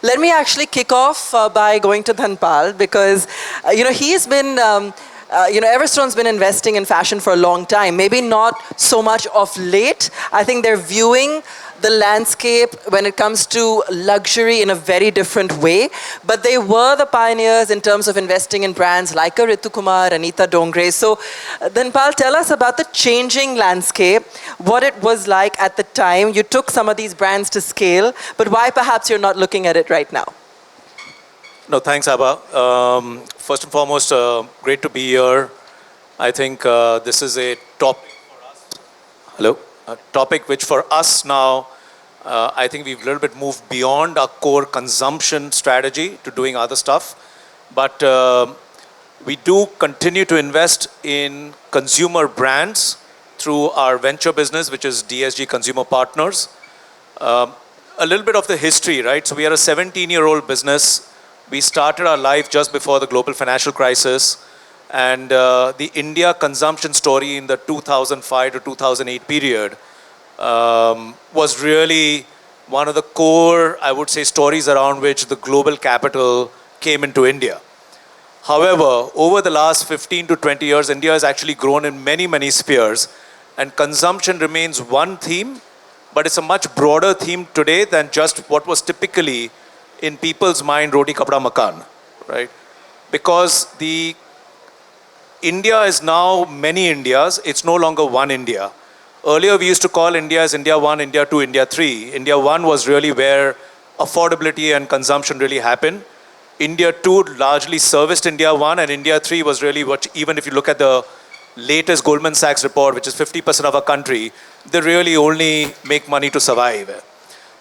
Let me actually kick off by going to Dhanpal because, he's been, Everstone's been investing in fashion for a long time. Maybe not so much of late. I think they're viewing the landscape when it comes to luxury in a very different way. But they were the pioneers in terms of investing in brands like a Ritu Kumar, Anita Dongre. So, Dhanpal, tell us about the changing landscape, what it was like at the time. You took some of these brands to scale, but why perhaps you're not looking at it right now? No, thanks, Aabha. First and foremost, great to be here. I think this is a topic for us. Hello? A topic which for us now, I think we've a little bit moved beyond our core consumption strategy to doing other stuff. But we do continue to invest in consumer brands through our venture business, which is DSG Consumer Partners. A little bit of the history, right? So we are a 17-year-old business. We started our life just before the global financial crisis. And the India consumption story in the 2005 to 2008 period was really one of the core, I would say, stories around which the global capital came into India. However, over the last 15 to 20 years, India has actually grown in many, many spheres. And consumption remains one theme, but it's a much broader theme today than just what was typically in people's mind, roti kapda makan, right? Because the India is now many Indias. It's no longer one India. Earlier, we used to call India as India 1, India 2, India 3. India 1 was really where affordability and consumption really happened. India 2 largely serviced India 1, and India 3 was really what, even if you look at the latest Goldman Sachs report, which is 50% of our country, they really only make money to survive.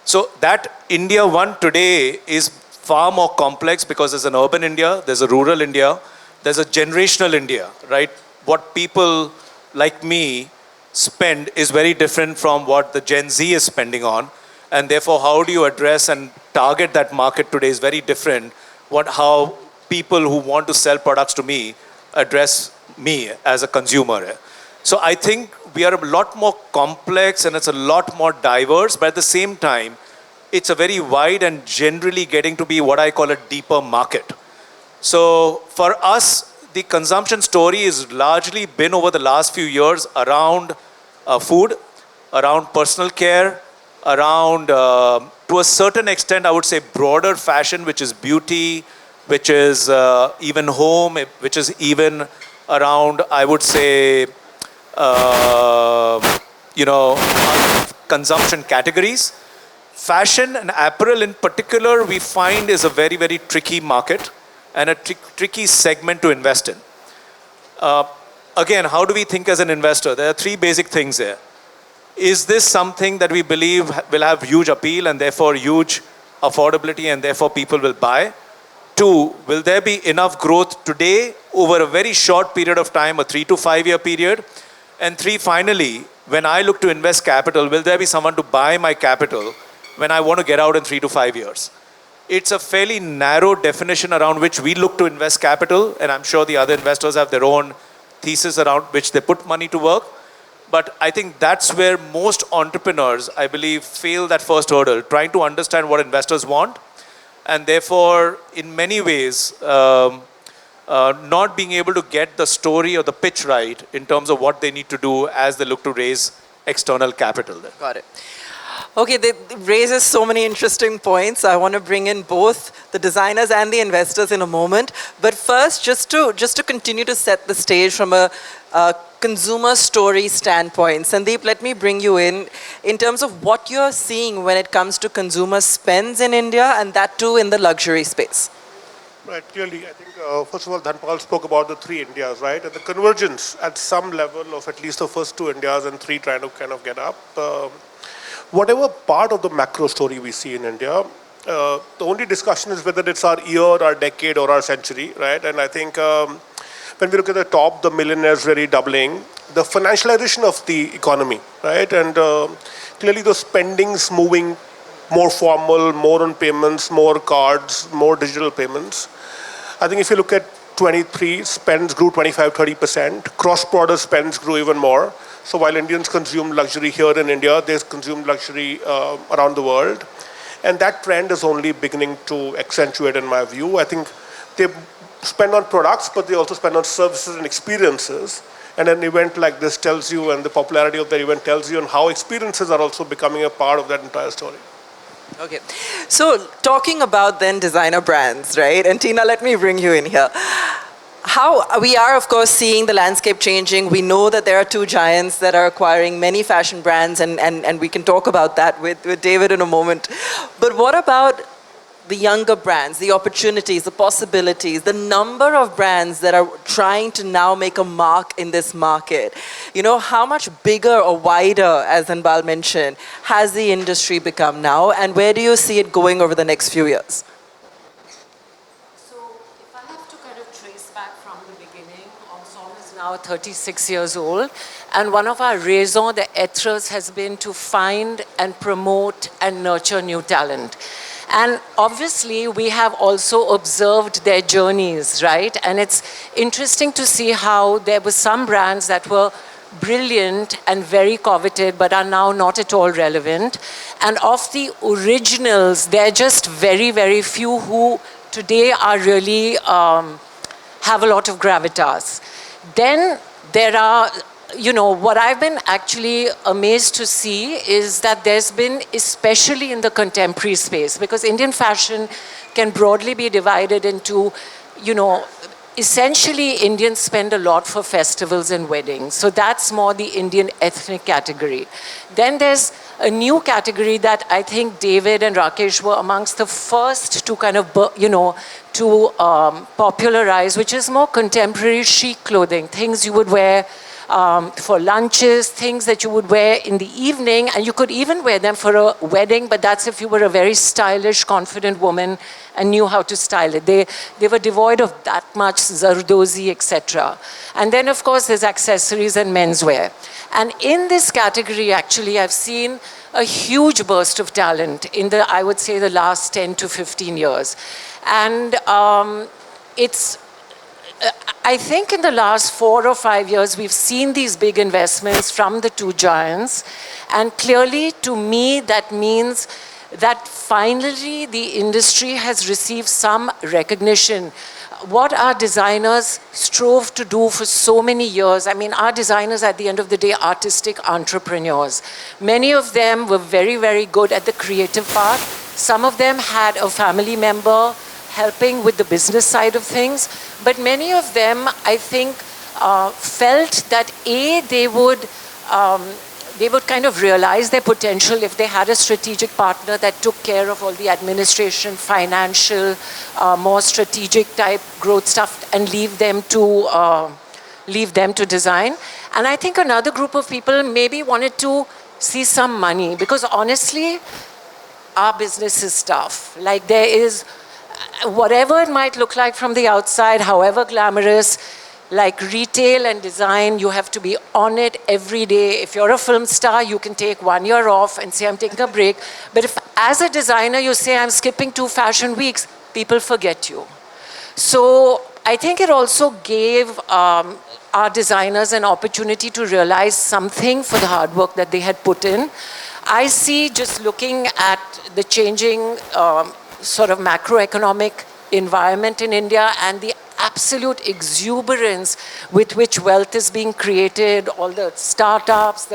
So that India 1 today is far more complex because there's an urban India, there's a rural India, there's a generational India, right? What people like me spend is very different from what the Gen Z is spending on. And therefore, how do you address and target that market today is very different. How people who want to sell products to me address me as a consumer. So I think we are a lot more complex and it's a lot more diverse, but at the same time, it's a very wide and generally getting to be what I call a deeper market. So for us, the consumption story has largely been over the last few years around food, around personal care, around, to a certain extent, I would say broader fashion, which is beauty, which is even home, which is even around, I would say, consumption categories. Fashion and apparel in particular, we find is a very, very tricky market and a tricky segment to invest in. Again, how do we think as an investor? There are three basic things there. Is this something that we believe will have huge appeal and therefore huge affordability and therefore people will buy? Two, will there be enough growth today over a very short period of time, a 3 to 5 year period? And three, finally, when I look to invest capital, will there be someone to buy my capital when I want to get out in 3 to 5 years? It's a fairly narrow definition around which we look to invest capital, and I'm sure the other investors have their own thesis around which they put money to work. But I think that's where most entrepreneurs, I believe, fail that first hurdle, trying to understand what investors want, and therefore, in many ways, not being able to get the story or the pitch right in terms of what they need to do as they look to raise external capital. Got it. Okay, they raises so many interesting points. I want to bring in both the designers and the investors in a moment. But first, just to continue to set the stage from a consumer story standpoint, Sandeep, let me bring you in terms of what you're seeing when it comes to consumer spends in India, and that too in the luxury space. Right, clearly, I think, first of all, Dhanpal spoke about the three Indias, right? And the convergence at some level of at least the first two Indias and three trying to kind of get up. Whatever part of the macro story we see in India, the only discussion is whether it's our year, our decade, or our century, right? And I think when we look at the top, the millionaires really doubling, the financialization of the economy, right? And clearly the spendings moving more formal, more on payments, more cards, more digital payments. I think if you look at 23, spends grew 25-30%. Cross-border spends grew even more. So while Indians consume luxury here in India, they consume luxury around the world. And that trend is only beginning to accentuate in my view. I think they spend on products, but they also spend on services and experiences. And an event like this tells you, and the popularity of the event tells you, and how experiences are also becoming a part of that entire story. Okay, so talking about then designer brands, right? And Tina, let me bring you in here. How we are, of course, seeing the landscape changing. We know that there are two giants that are acquiring many fashion brands, and we can talk about that with David in a moment. But what about the younger brands, the opportunities, the possibilities, the number of brands that are trying to now make a mark in this market? You know, how much bigger or wider, as Dhanpal mentioned, has the industry become now, and where do you see it going over the next few years? So if I have to kind of trace back from the beginning, Ensemble is now 36 years old, and one of our raison d'etres has been to find and promote and nurture new talent. And obviously, we have also observed their journeys, right? And it's interesting to see how there were some brands that were brilliant and very coveted, but are now not at all relevant. And of the originals, there are just very, very few who today are really have a lot of gravitas. Then there are, you know, what I've been actually amazed to see is that there's been, especially in the contemporary space, because Indian fashion can broadly be divided into, you know, essentially Indians spend a lot for festivals and weddings. So that's more the Indian ethnic category. Then there's a new category that I think David and Rakesh were amongst the first to kind of, you know, to popularize, which is more contemporary chic clothing, things you would wear for lunches, things that you would wear in the evening, and you could even wear them for a wedding, but that's if you were a very stylish, confident woman and knew how to style it. They were devoid of that much zardozi, etc. And then, of course, there's accessories and menswear. And in this category, actually, I've seen a huge burst of talent in the, I would say, the last 10 to 15 years. And I think in the last 4 or 5 years, we've seen these big investments from the two giants. And clearly, to me, that means that finally the industry has received some recognition. What our designers strove to do for so many years, I mean, our designers at the end of the day, artistic entrepreneurs. Many of them were very, very good at the creative part. Some of them had a family member helping with the business side of things. But many of them, I think, felt that they would kind of realize their potential if they had a strategic partner that took care of all the administration, financial, more strategic type growth stuff, and leave them to design. And I think another group of people maybe wanted to see some money, because honestly, our business is tough. Like, there is, whatever it might look like from the outside, however glamorous, like retail and design, you have to be on it every day. If you're a film star, you can take 1 year off and say, I'm taking a break. But if, as a designer, you say, I'm skipping 2 fashion weeks, people forget you. So I think it also gave our designers an opportunity to realize something for the hard work that they had put in. I see, just looking at the changing sort of macroeconomic environment in India and the absolute exuberance with which wealth is being created, all the startups,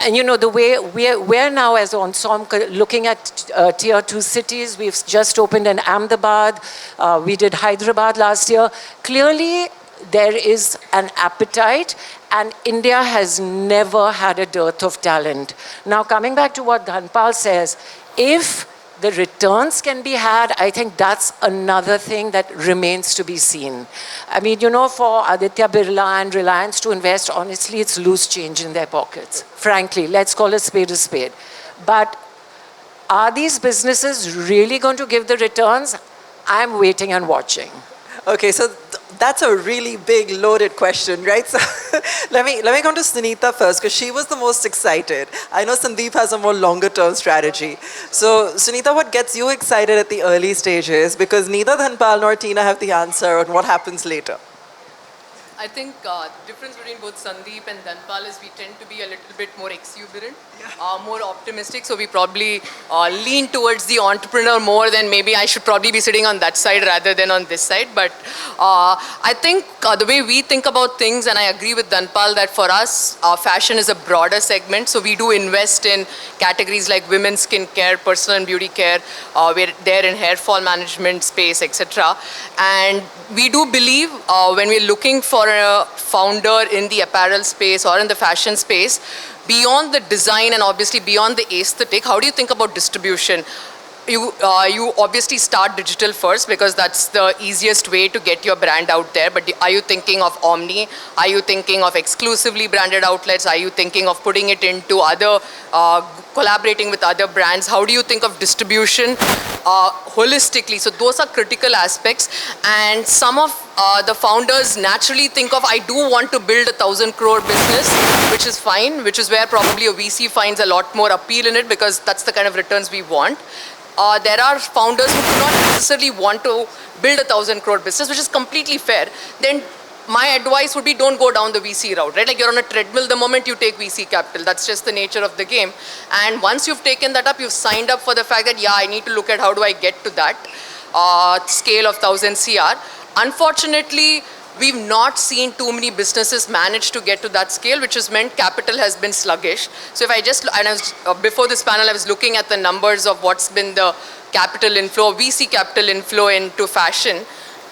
and you know, the way we're now as Ensemble looking at tier 2 cities. We've just opened in Ahmedabad. We did Hyderabad last year. Clearly, there is an appetite, and India has never had a dearth of talent. Now, coming back to what Dhanpal says, if the returns can be had, I think that's another thing that remains to be seen. I mean, you know, for Aditya Birla and Reliance to invest, honestly, it's loose change in their pockets. Frankly, let's call a spade a spade. But are these businesses really going to give the returns? I'm waiting and watching. Okay, so that's a really big, loaded question, right? So let me come to Sunitha first, because she was the most excited. I know Sandeep has a more longer-term strategy. So Sunitha, what gets you excited at the early stages? Because neither Dhanpal nor Tina have the answer on what happens later. I think the difference between both Sandeep and Dhanpal is we tend to be a little bit more exuberant, more optimistic. So we probably lean towards the entrepreneur more than maybe I should probably be sitting on that side rather than on this side. But I think the way we think about things, and I agree with Dhanpal that for us, fashion is a broader segment. So we do invest in categories like women's skin care, personal and beauty care. We're there in hair fall management space, etc. And we do believe when we're looking for a founder in the apparel space or in the fashion space, beyond the design and obviously beyond the aesthetic, how do you think about distribution? You obviously start digital first because that's the easiest way to get your brand out there. But are you thinking of omni? Are you thinking of exclusively branded outlets? Are you thinking of putting it into other, collaborating with other brands? How do you think of distribution holistically? So those are critical aspects. And some of the founders naturally think of, I do want to build 1,000 crore business, which is fine, which is where probably a VC finds a lot more appeal in it because that's the kind of returns we want. There are founders who do not necessarily want to build 1,000 crore business, which is completely fair. Then my advice would be don't go down the VC route, right? Like you're on a treadmill the moment you take VC capital. That's just the nature of the game. And once you've taken that up, you've signed up for the fact that, yeah, I need to look at how do I get to that scale of 1,000 CR. Unfortunately, we've not seen too many businesses manage to get to that scale, which has meant capital has been sluggish. So if I just, and I was, before this panel, I was looking at the numbers of what's been the capital inflow, VC capital inflow into fashion.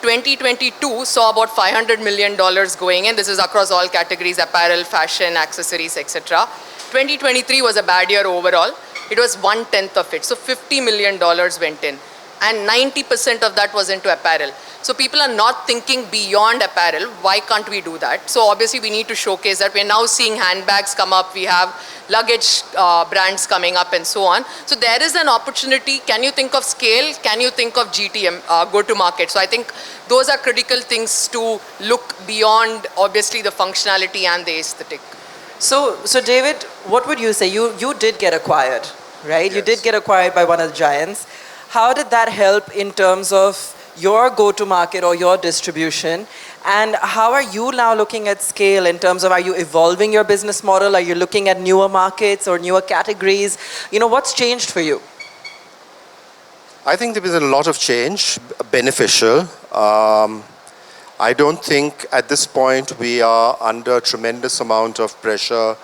2022 saw about $500 million going in. This is across all categories, apparel, fashion, accessories, etc. 2023 was a bad year overall. It was 1/10 of it. So $50 million went in. And 90% of that was into apparel. So people are not thinking beyond apparel. Why can't we do that? So obviously we need to showcase that. We're now seeing handbags come up. We have luggage brands coming up and so on. So there is an opportunity. Can you think of scale? Can you think of GTM, go to market? So I think those are critical things to look beyond obviously the functionality and the aesthetic. So David, what would you say? You did get acquired, right? Yes. You did get acquired by one of the giants. How did that help in terms of your go-to-market or your distribution? And how are you now looking at scale in terms of, are you evolving your business model? Are you looking at newer markets or newer categories? You know, what's changed for you? I think there was a lot of change, beneficial. I don't think at this point we are under a tremendous amount of pressure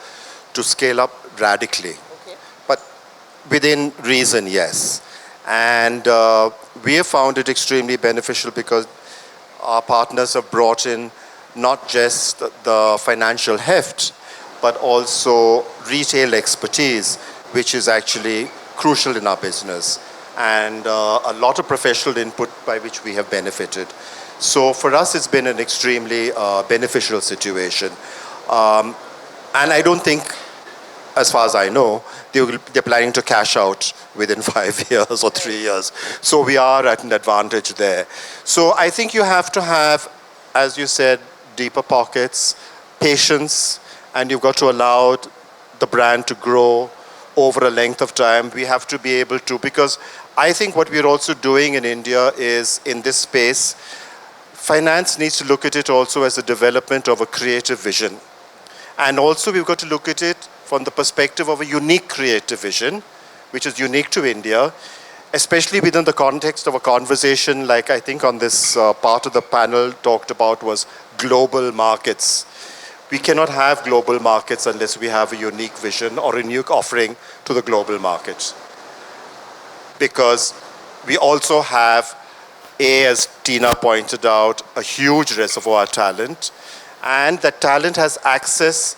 to scale up radically. Okay. But within reason, yes. And we have found it extremely beneficial because our partners have brought in not just the financial heft, but also retail expertise, which is actually crucial in our business, and a lot of professional input by which we have benefited. So for us, it's been an extremely beneficial situation. And I don't think, as far as I know, they're planning to cash out within 5 years or 3 years. So we are at an advantage there. So I think you have to have, as you said, deeper pockets, patience, and you've got to allow the brand to grow over a length of time. We have to be able to, because I think what we're also doing in India is, in this space, finance needs to look at it also as a development of a creative vision. And also we've got to look at it from the perspective of a unique creative vision, which is unique to India, especially within the context of a conversation like I think on this part of the panel talked about was global markets. We cannot have global markets unless we have a unique vision or a unique offering to the global markets. Because we also have, as Tina pointed out, a huge reservoir talent, and that talent has access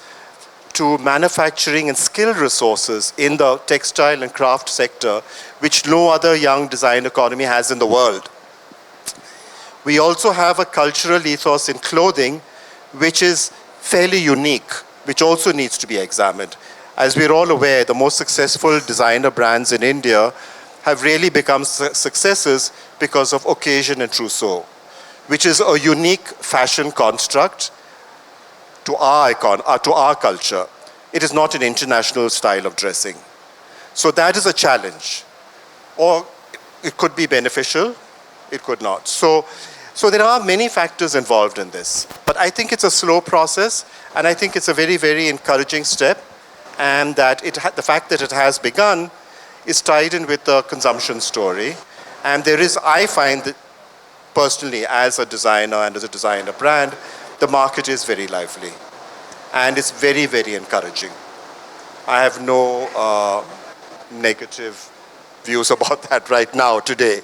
to manufacturing and skill resources in the textile and craft sector, which no other young design economy has in the world. We also have a cultural ethos in clothing, which is fairly unique, which also needs to be examined. As we're all aware, the most successful designer brands in India have really become successes because of occasion and trousseau, which is a unique fashion construct to our culture. It is not an international style of dressing. So that is a challenge. Or it could be beneficial, it could not. So So there are many factors involved in this. But I think it's a slow process, and I think it's a very, very encouraging step, and that the fact that it has begun is tied in with the consumption story. And there is, I find that personally, as a designer and as a designer brand, the market is very lively. And it's very, very encouraging. I have no negative views about that right now, today.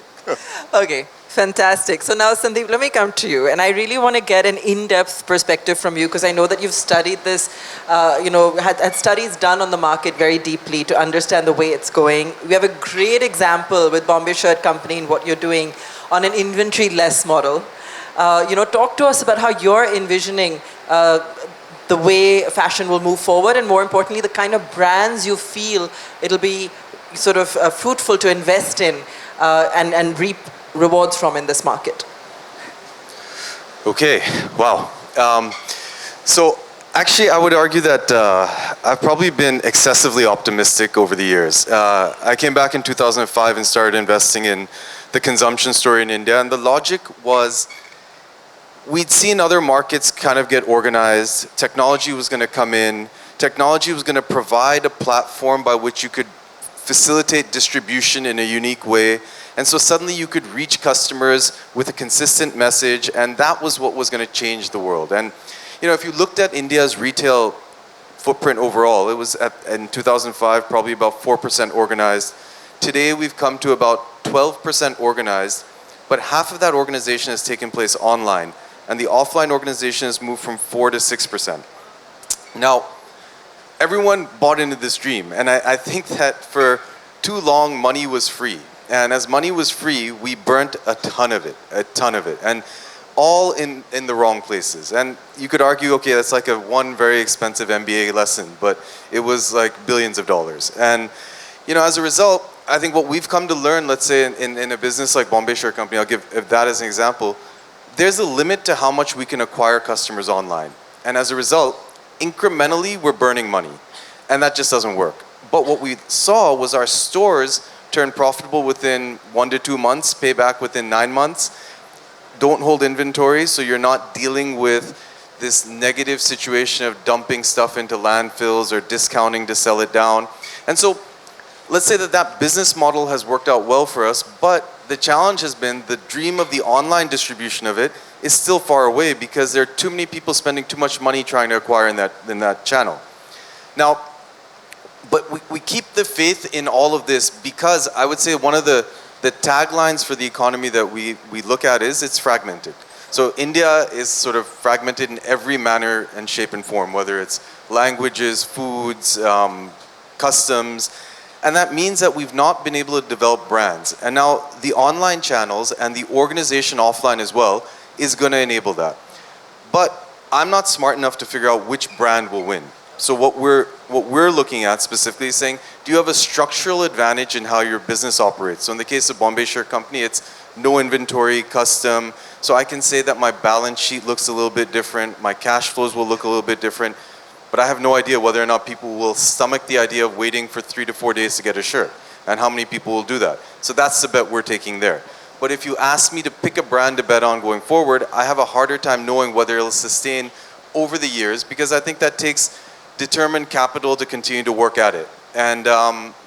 Okay, fantastic. So now, Sandeep, let me come to you. And I really want to get an in-depth perspective from you, because I know that you've studied this, had studies done on the market very deeply to understand the way it's going. We have a great example with Bombay Shirt Company and what you're doing on an inventory-less model. Talk to us about how you're envisioning the way fashion will move forward, and more importantly, the kind of brands you feel it'll be sort of fruitful to invest in and reap rewards from in this market. Okay, wow. So actually, I would argue that I've probably been excessively optimistic over the years. I came back in 2005 and started investing in the consumption story in India, and the logic was we'd seen other markets kind of get organized. Technology was going to come in. Technology was going to provide a platform by which you could facilitate distribution in a unique way. And so suddenly you could reach customers with a consistent message, and that was what was going to change the world. And if you looked at India's retail footprint overall, it was in 2005 probably about 4% organized. Today we've come to about 12% organized, but half of that organization has taken place online, and the offline organization has moved from 4 to 6%. Now, everyone bought into this dream, and I think that for too long money was free. And as money was free, we burnt a ton of it, and all in the wrong places. And you could argue, okay, that's like one very expensive MBA lesson, but it was like billions of dollars. And as a result, I think what we've come to learn, let's say in a business like Bombay Shirt Company, I'll give that as an example, there's a limit to how much we can acquire customers online. And as a result, incrementally, we're burning money. And that just doesn't work. But what we saw was our stores turn profitable within 1 to 2 months, pay back within 9 months, don't hold inventory, so you're not dealing with this negative situation of dumping stuff into landfills or discounting to sell it down. And so let's say that business model has worked out well for us, but the challenge has been the dream of the online distribution of it is still far away because there are too many people spending too much money trying to acquire in that channel. Now, but we keep the faith in all of this because I would say one of the taglines for the economy that we look at is it's fragmented. So India is sort of fragmented in every manner and shape and form, whether it's languages, foods, customs, and that means that we've not been able to develop brands. And now the online channels and the organization offline as well is going to enable that. But I'm not smart enough to figure out which brand will win. So what we're looking at specifically is saying, do you have a structural advantage in how your business operates? So in the case of Bombay Shirt Company, it's no inventory, custom. So I can say that my balance sheet looks a little bit different, my cash flows will look a little bit different, but I have no idea whether or not people will stomach the idea of waiting for 3 to 4 days to get a shirt, and how many people will do that. So that's the bet we're taking there. But if you ask me to pick a brand to bet on going forward, I have a harder time knowing whether it'll sustain over the years, because I think that takes determined capital to continue to work at it. And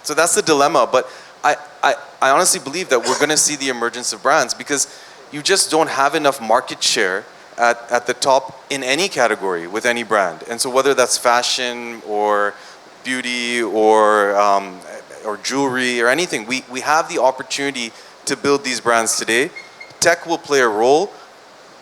so that's the dilemma. But I honestly believe that we're going to see the emergence of brands because you just don't have enough market share at the top in any category with any brand. And so whether that's fashion or beauty or jewelry or anything, we have the opportunity to build these brands today. Tech will play a role,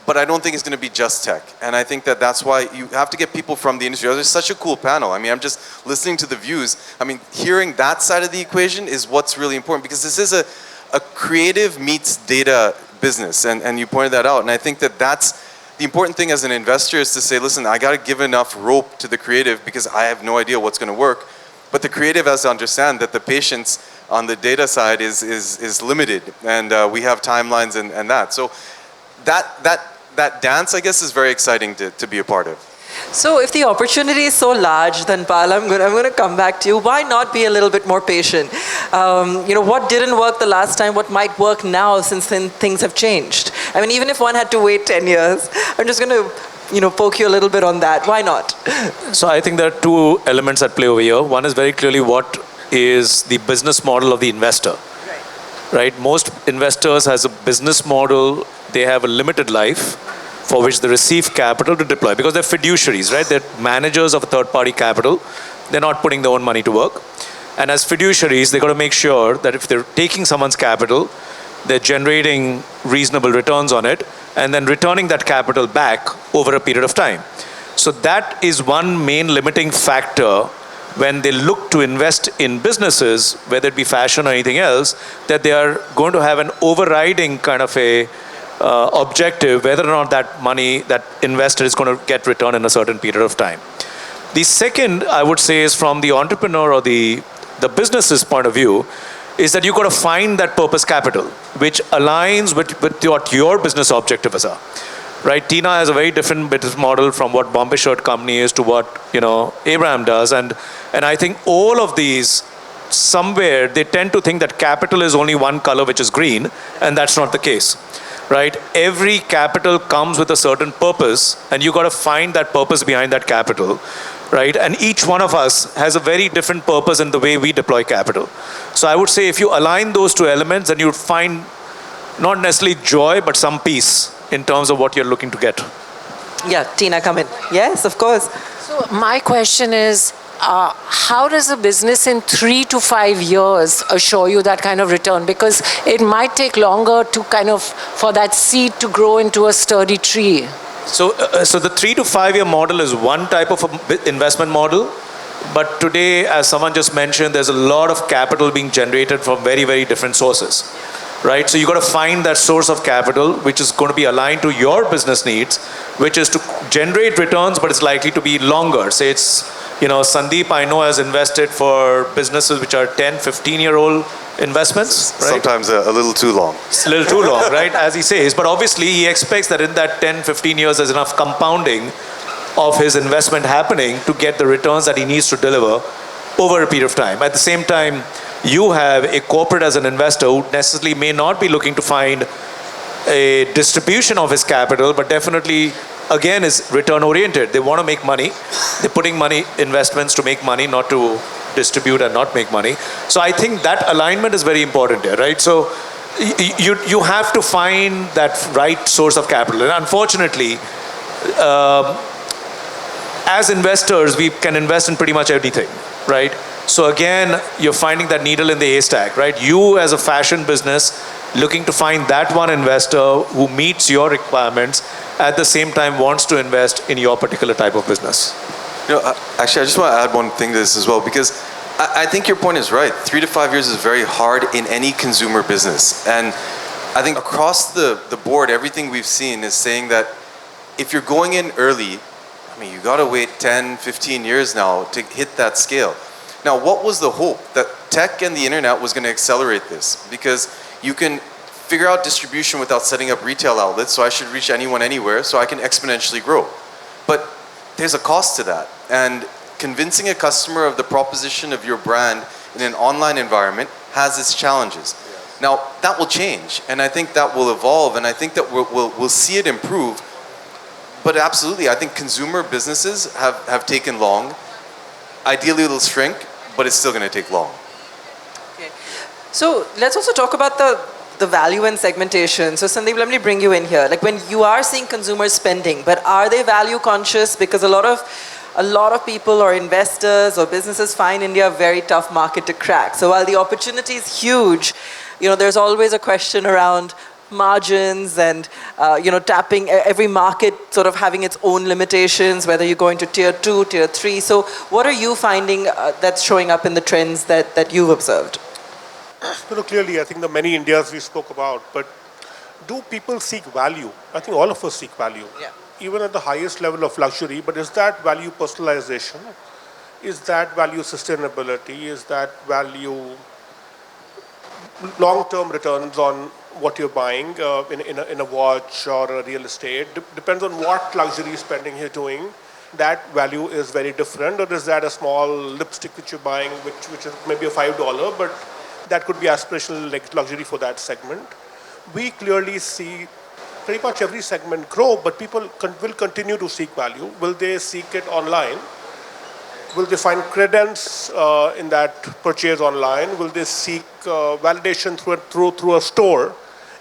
but I don't think it's going to be just tech. And I think that's why you have to get people from the industry. There's such a cool panel. I mean, I'm just listening to the views. I mean, hearing that side of the equation is what's really important because this is a creative meets data business. And you pointed that out. And I think that's the important thing as an investor is to say, listen, I got to give enough rope to the creative because I have no idea what's going to work. But the creative has to understand that the patience on the data side is limited. And we have timelines and that. So that dance, I guess, is very exciting to be a part of. So if the opportunity is so large, Dhanpal, I'm going to come back to you. Why not be a little bit more patient? What didn't work the last time? What might work now since then things have changed? I mean, even if one had to wait 10 years, I'm just going to poke you a little bit on that. Why not? So I think there are two elements at play over here. One is very clearly what is the business model of the investor. Right? Most investors has a business model, they have a limited life for which they receive capital to deploy because they're fiduciaries, right? They're managers of a third-party capital. They're not putting their own money to work. And as fiduciaries, they've got to make sure that if they're taking someone's capital, they're generating reasonable returns on it and then returning that capital back over a period of time. So that is one main limiting factor when they look to invest in businesses, whether it be fashion or anything else, that they are going to have an overriding kind of a objective, whether or not that money, that investor is going to get return in a certain period of time. The second, I would say, is from the entrepreneur or the business's point of view, is that you've got to find that purpose capital, which aligns with what your business objectives are. Right, Tina has a very different business model from what Bombay Shirt Company is to what Abraham does, and I think all of these somewhere they tend to think that capital is only one color, which is green, and that's not the case. Right, every capital comes with a certain purpose, and you got to find that purpose behind that capital. Right, and each one of us has a very different purpose in the way we deploy capital. So I would say if you align those two elements, then you would find not necessarily joy, but some peace in terms of what you're looking to get. Yeah, Tina, come in. Yes, of course. So my question is, how does a business in 3 to 5 years assure you that kind of return? Because it might take longer to for that seed to grow into a sturdy tree. So the 3 to 5 year model is one type of investment model. But today, as someone just mentioned, there's a lot of capital being generated from very, very different sources. Right? So you got to find that source of capital which is going to be aligned to your business needs, which is to generate returns, but it's likely to be longer. Say it's, Sandeep, I know, has invested for businesses which are 10, 15-year-old investments. Right? Sometimes a little too long. It's a little too long, right? As he says. But obviously, he expects that in that 10, 15 years, there's enough compounding of his investment happening to get the returns that he needs to deliver over a period of time. At the same time, you have a corporate as an investor who necessarily may not be looking to find a distribution of his capital, but definitely, again, is return oriented. They want to make money. They're putting investments to make money, not to distribute and not make money. So I think that alignment is very important here, right? So you have to find that right source of capital. And unfortunately, as investors, we can invest in pretty much anything, right? So again, you're finding that needle in the haystack, right? You as a fashion business, looking to find that one investor who meets your requirements, at the same time wants to invest in your particular type of business. Actually, I just want to add one thing to this as well, because I think your point is right. 3 to 5 years is very hard in any consumer business. And I think across the board, everything we've seen is saying that if you're going in early, you got to wait 10, 15 years now to hit that scale. Now, what was the hope? That tech and the internet was going to accelerate this, because you can figure out distribution without setting up retail outlets, so I should reach anyone anywhere, so I can exponentially grow. But there's a cost to that. And convincing a customer of the proposition of your brand in an online environment has its challenges. Yes. Now, that will change, and I think that will evolve, and I think that we'll see it improve. But absolutely, I think consumer businesses have taken long. Ideally, it'll shrink, but it's still going to take long. Okay. So let's also talk about the value and segmentation. So Sandeep, let me bring you in here. Like when you are seeing consumers spending, but are they value conscious? Because a lot of people or investors or businesses find India a very tough market to crack. So while the opportunity is huge, there's always a question around margins and tapping every market sort of having its own limitations, whether you're going to tier 2, tier 3. So what are you finding that's showing up in the trends that you've observed? Clearly, I think the many Indias we spoke about, but do people seek value? I think all of us seek value. Yeah. Even at the highest level of luxury, but is that value personalization? Is that value sustainability? Is that value long-term returns on what you're buying in a watch or a real estate? Depends on what luxury spending you're doing. that value is very different, or is that a small lipstick which you're buying, which is maybe a $5, but that could be aspirational like luxury for that segment. We clearly see pretty much every segment grow, but people will continue to seek value. Will they seek it online? Will they find credence in that purchase online? Will they seek validation through a store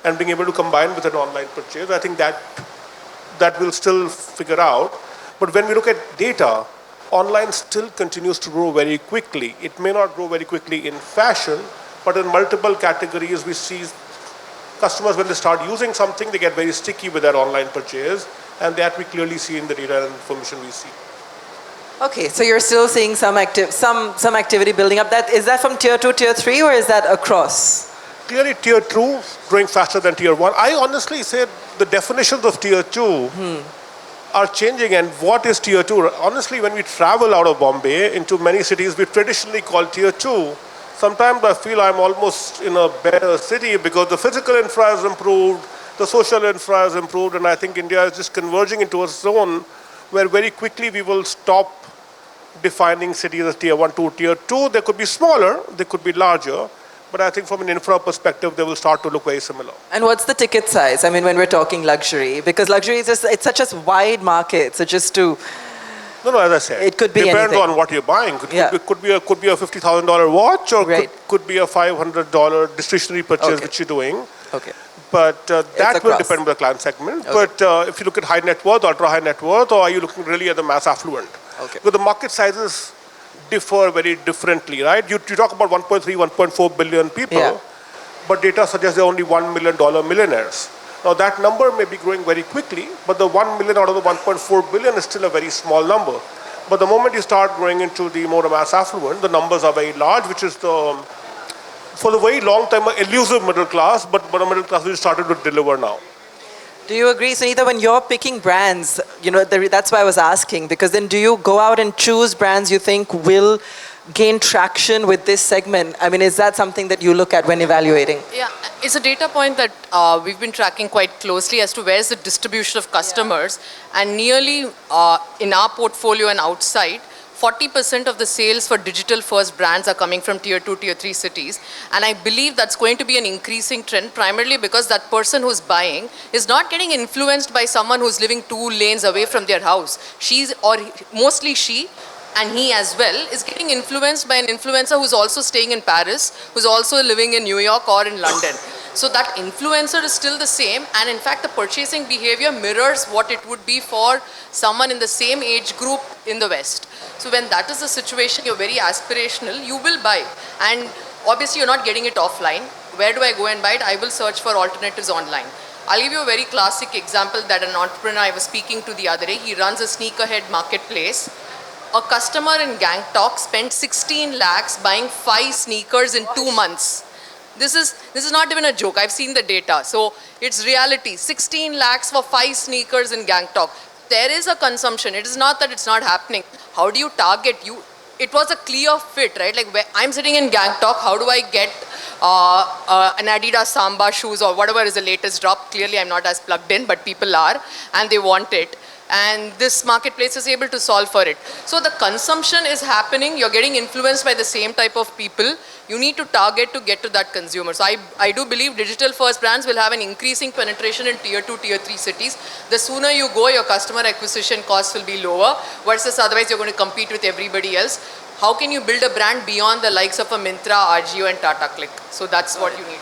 and being able to combine with an online purchase? I think that will still figure out. But when we look at data, online still continues to grow very quickly. It may not grow very quickly in fashion, but in multiple categories we see customers, when they start using something, they get very sticky with their online purchase, and that we clearly see in the data and information we see. Okay, so you're still seeing some activity building up. Is that from tier 2, tier 3, or is that across? Clearly tier 2 growing faster than tier 1. I honestly say the definitions of tier 2 are changing. And what is tier 2? Honestly, when we travel out of Bombay into many cities, we traditionally call tier 2. Sometimes I feel I'm almost in a better city because the physical infra has improved, the social infra has improved, and I think India is just converging into a zone where very quickly we will stop defining cities as tier 1 to tier 2. They could be smaller, they could be larger, but I think from an infra perspective, they will start to look very similar. And what's the ticket size? I mean, when we're talking luxury, because luxury is it's such a wide market. So just to No, as I said, it could be depends anything. on what you're buying. It could be a $50,000 watch, or could be a $500 discretionary purchase which you're doing. Okay. But that will depend on the client segment. Okay. But if you look at high net worth, ultra high net worth, or are you looking really at the mass affluent? Okay. Because the market sizes differ very differently, right? You talk about 1.3, 1.4 billion people, but data suggests there are only $1 million millionaires. Now that number may be growing very quickly, but the 1 million out of the 1.4 billion is still a very small number. But the moment you start growing into the more mass affluent, the numbers are very large, which is for the very long time, an elusive middle class, but a middle class which started to deliver now. Do you agree, Sunitha, when you're picking brands, that's why I was asking, because then do you go out and choose brands you think will gain traction with this segment? I mean, is that something that you look at when evaluating? Yeah, it's a data point that we've been tracking quite closely as to where's the distribution of customers. And nearly in our portfolio and outside, 40% of the sales for digital first brands are coming from tier 2, tier 3 cities. And I believe that's going to be an increasing trend, primarily because that person who's buying is not getting influenced by someone who's living 2 lanes away from their house. Mostly she, and he as well, is getting influenced by an influencer who's also staying in Paris, who's also living in New York or in London. So that influencer is still the same, and in fact the purchasing behavior mirrors what it would be for someone in the same age group in the West. So when that is the situation, you're very aspirational, you will buy. And obviously you're not getting it offline. Where do I go and buy it? I will search for alternatives online. I'll give you a very classic example that an entrepreneur I was speaking to the other day. He runs a sneakerhead marketplace. A customer in Gangtok spent 16 lakhs buying 5 sneakers in 2 months. This is not even a joke. I've seen the data. So it's reality. 16 lakhs for 5 sneakers in Gangtok. There is a consumption. It is not that it's not happening. How do you target? It was a clear fit, right? Like I'm sitting in Gangtok. How do I get an Adidas Samba shoes or whatever is the latest drop? Clearly, I'm not as plugged in, but people are, and they want it. And this marketplace is able to solve for it. So the consumption is happening. You're getting influenced by the same type of people. You need to target to get to that consumer. So I do believe digital first brands will have an increasing penetration in tier 2, tier 3 cities. The sooner you go, your customer acquisition costs will be lower, versus otherwise you're going to compete with everybody else. How can you build a brand beyond the likes of a Myntra, Ajio and Tata Click? So that's what you need.